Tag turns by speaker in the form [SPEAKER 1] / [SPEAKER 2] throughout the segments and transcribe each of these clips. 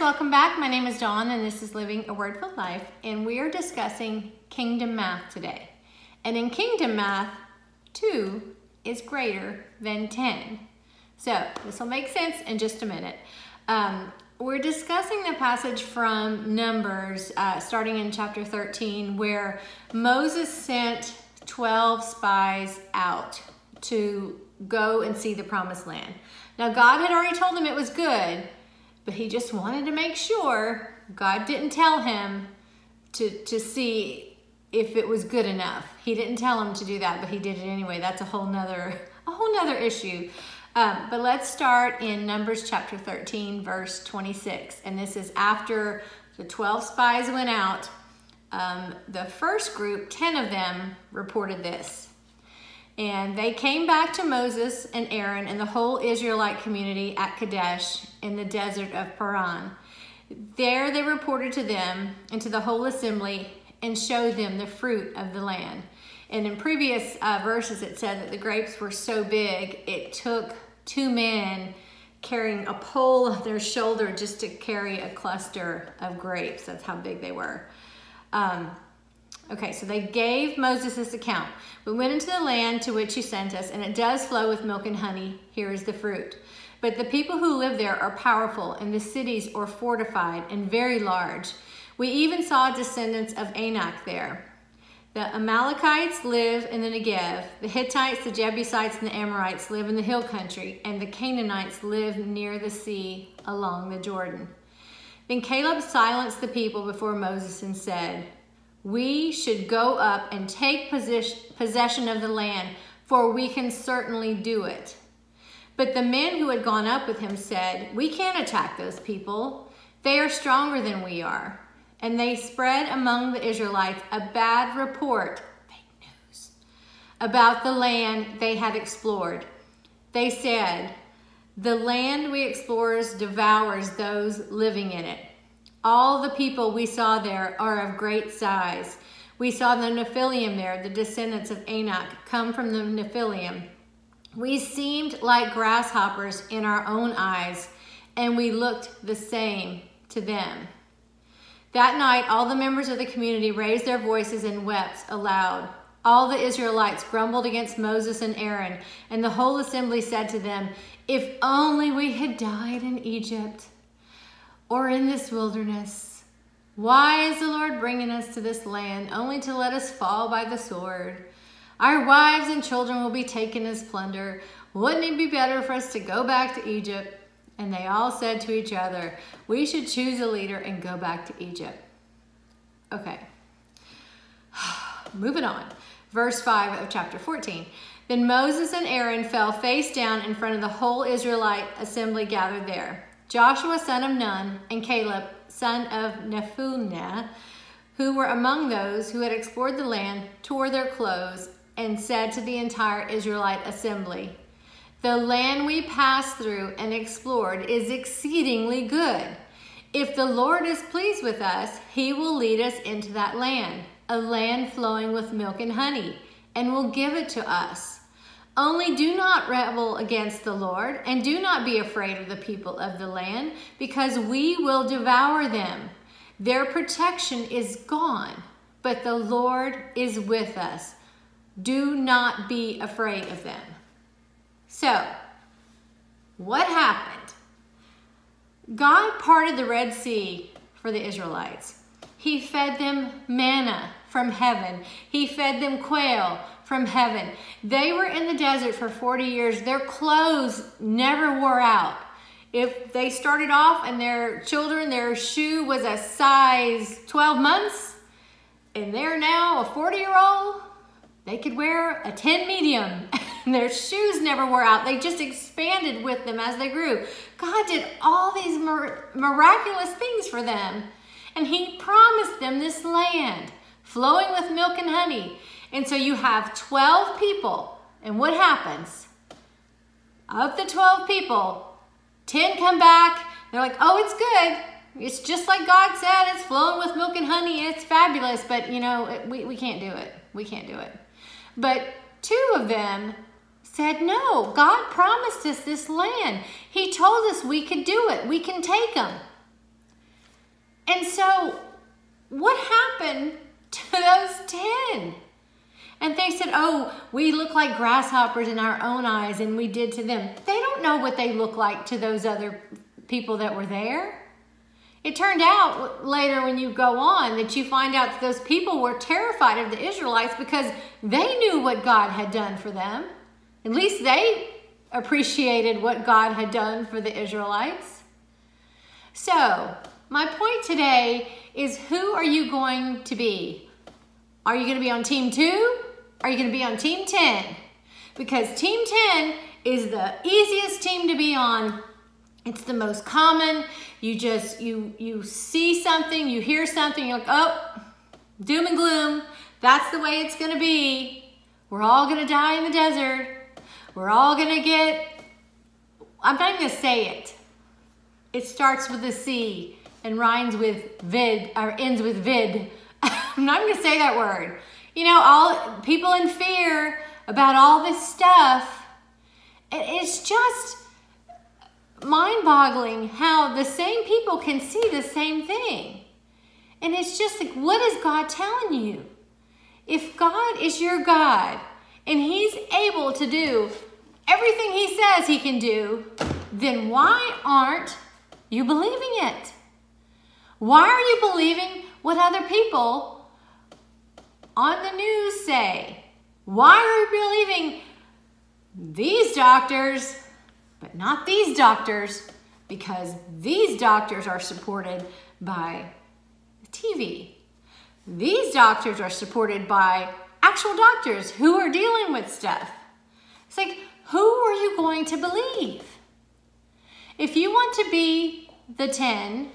[SPEAKER 1] welcome back. My name is Dawn and this is Living a Word Filled Life, and we are discussing Kingdom Math today. And in Kingdom Math, 2 is greater than 10. So this will make sense in just a minute. We're discussing the passage from Numbers starting in chapter 13 where Moses sent 12 spies out to go and see the promised land. Now God had already told him it was good, but he just wanted to make sure. God didn't tell him to see if it was good enough. He didn't tell him to do that, but he did it anyway. That's a whole nother issue. But let's start in Numbers chapter 13, verse 26. And this is after the 12 spies went out. The first group, 10 of them, reported this. And they came back to Moses and Aaron and the whole Israelite community at Kadesh in the desert of Paran. There they reported to them and to the whole assembly and showed them the fruit of the land. And in previous verses it said that the grapes were so big it took 2 men carrying a pole on their shoulder just to carry a cluster of grapes. That's how big they were. Okay, so they gave Moses this account. We went into the land to which you sent us, and it does flow with milk and honey. Here is the fruit. But the people who live there are powerful, and the cities are fortified and very large. We even saw descendants of Anak there. The Amalekites live in the Negev. The Hittites, the Jebusites, and the Amorites live in the hill country, and the Canaanites live near the sea along the Jordan. Then Caleb silenced the people before Moses and said, "We should go up and take possession of the land, for we can certainly do it." But the men who had gone up with him said, "We can't attack those people. They are stronger than we are." And they spread among the Israelites a bad report, fake news, about the land they had explored. They said, "The land we explores devours those living in it. All the people we saw there are of great size. We saw the Nephilim there, the descendants of Anak, come from the Nephilim. We seemed like grasshoppers in our own eyes, and we looked the same to them." That night, all the members of the community raised their voices and wept aloud. All the Israelites grumbled against Moses and Aaron, and the whole assembly said to them, "If only we had died in Egypt or in this wilderness. Why is the Lord bringing us to this land only to let us fall by the sword? Our wives and children will be taken as plunder. Wouldn't it be better for us to go back to Egypt?" And they all said to each other, "We should choose a leader and go back to Egypt." Okay, moving on. Verse 5 of chapter 14. Then Moses and Aaron fell face down in front of the whole Israelite assembly gathered there. Joshua, son of Nun, and Caleb, son of Nephunneh, who were among those who had explored the land, tore their clothes and said to the entire Israelite assembly, "The land we passed through and explored is exceedingly good. If the Lord is pleased with us, he will lead us into that land, a land flowing with milk and honey, and will give it to us. Only do not rebel against the Lord, and do not be afraid of the people of the land, because we will devour them. Their protection is gone, but the Lord is with us. Do not be afraid of them." So, what happened? God parted the Red Sea for the Israelites. He fed them manna from heaven. He fed them quail from heaven. They were in the desert for 40 years. Their clothes never wore out. If they started off and their shoe was a size 12 months, and they're now a 40-year-old, they could wear a 10 medium. And their shoes never wore out. They just expanded with them as they grew. God did all these miraculous things for them. And he promised them this land flowing with milk and honey. And so you have 12 people. And what happens? Of the 12 people, 10 come back. They're like, "Oh, it's good. It's just like God said. It's flowing with milk and honey. It's fabulous. But, you know, we can't do it. We can't do it." But 2 of them said, "No, God promised us this land. He told us we could do it. We can take them." And so what happened to those 10? And they said, oh, we look like grasshoppers in our own eyes, and we did to them. They don't know what they look like to those other people that were there. It turned out later when you go on that you find out that those people were terrified of the Israelites because they knew what God had done for them. At least they appreciated what God had done for the Israelites. So, my point today is, who are you going to be? Are you going to be on team 2? Are you going to be on team 10? Because team 10 is the easiest team to be on. It's the most common. You see something, you hear something, you're like, oh, doom and gloom. That's the way it's going to be. We're all going to die in the desert. We're all going to get, I'm not even going to say it. It starts with a C and rhymes with vid, or ends with vid. I'm not going to say that word. You know, all people in fear about all this stuff. It's just mind-boggling how the same people can see the same thing. And it's just like, what is God telling you? If God is your God and he's able to do everything he says he can do, then why aren't you believing it? Why are you believing what other people on the news say? Why are you believing these doctors, but not these doctors? Because these doctors are supported by TV. These doctors are supported by actual doctors who are dealing with stuff. It's like, who are you going to believe? If you want to be the 10,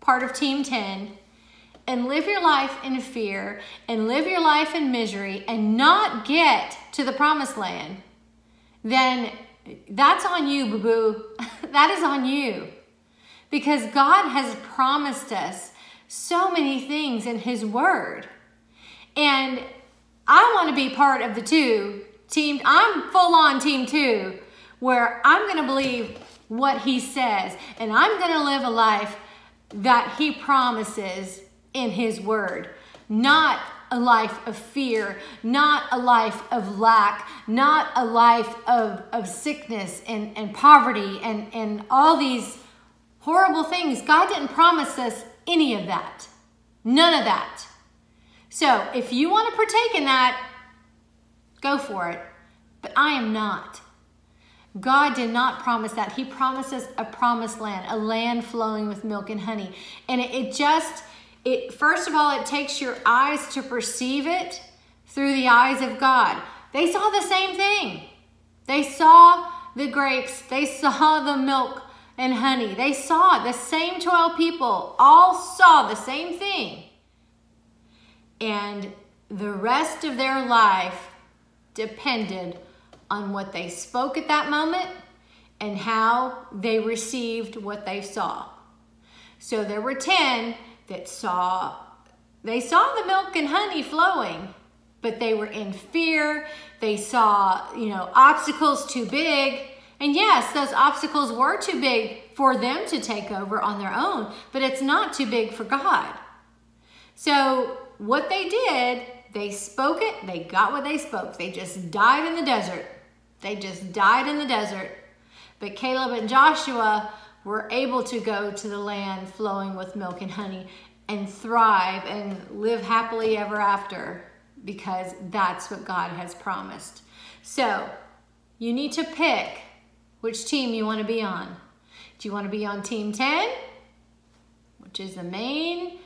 [SPEAKER 1] part of Team 10, and live your life in fear and live your life in misery and not get to the promised land, then that's on you, boo-boo. That is on you. Because God has promised us so many things in his word. And I want to be part of the team. I'm full on team 2, where I'm going to believe what he says. And I'm going to live a life that he promises in his word. Not a life of fear, not a life of lack, not a life of sickness and poverty and all these horrible things. God didn't promise us any of that. None of that. So if you want to partake in that, go for it. But I am not. God did not promise that. He promised us a promised land, a land flowing with milk and honey. And first of all, it takes your eyes to perceive it through the eyes of God. They saw the same thing. They saw the grapes. They saw the milk and honey. They saw it. The same 12 people all saw the same thing. And the rest of their life depended on what they spoke at that moment and how they received what they saw. So there were 10 that saw the milk and honey flowing, but they were in fear. They saw, obstacles too big. And yes, those obstacles were too big for them to take over on their own, but it's not too big for God. So what they did, they spoke it, they got what they spoke. They just died in the desert. They just died in the desert. But Caleb and Joshua were able to go to the land flowing with milk and honey and thrive and live happily ever after, because that's what God has promised. So you need to pick which team you want to be on. Do you want to be on Team 10, which is the main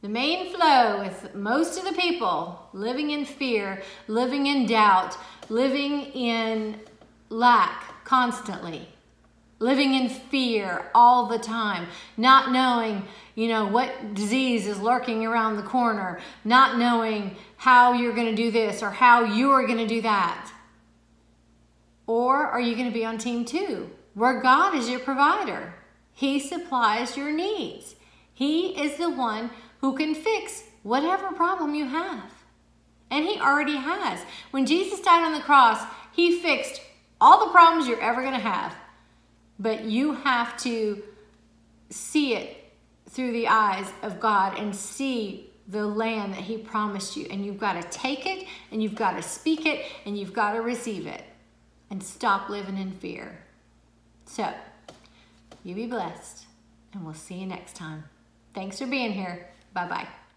[SPEAKER 1] flow with most of the people living in fear, living in doubt, living in lack constantly, living in fear all the time, not knowing, what disease is lurking around the corner, not knowing how you're going to do this or how you're going to do that? Or are you going to be on Team 2, where God is your provider? He supplies your needs. He is the one who can fix whatever problem you have. And he already has. When Jesus died on the cross, he fixed all the problems you're ever going to have. But you have to see it through the eyes of God and see the land that he promised you. And you've got to take it, and you've got to speak it, and you've got to receive it. And stop living in fear. So, you be blessed, and we'll see you next time. Thanks for being here. Bye-bye.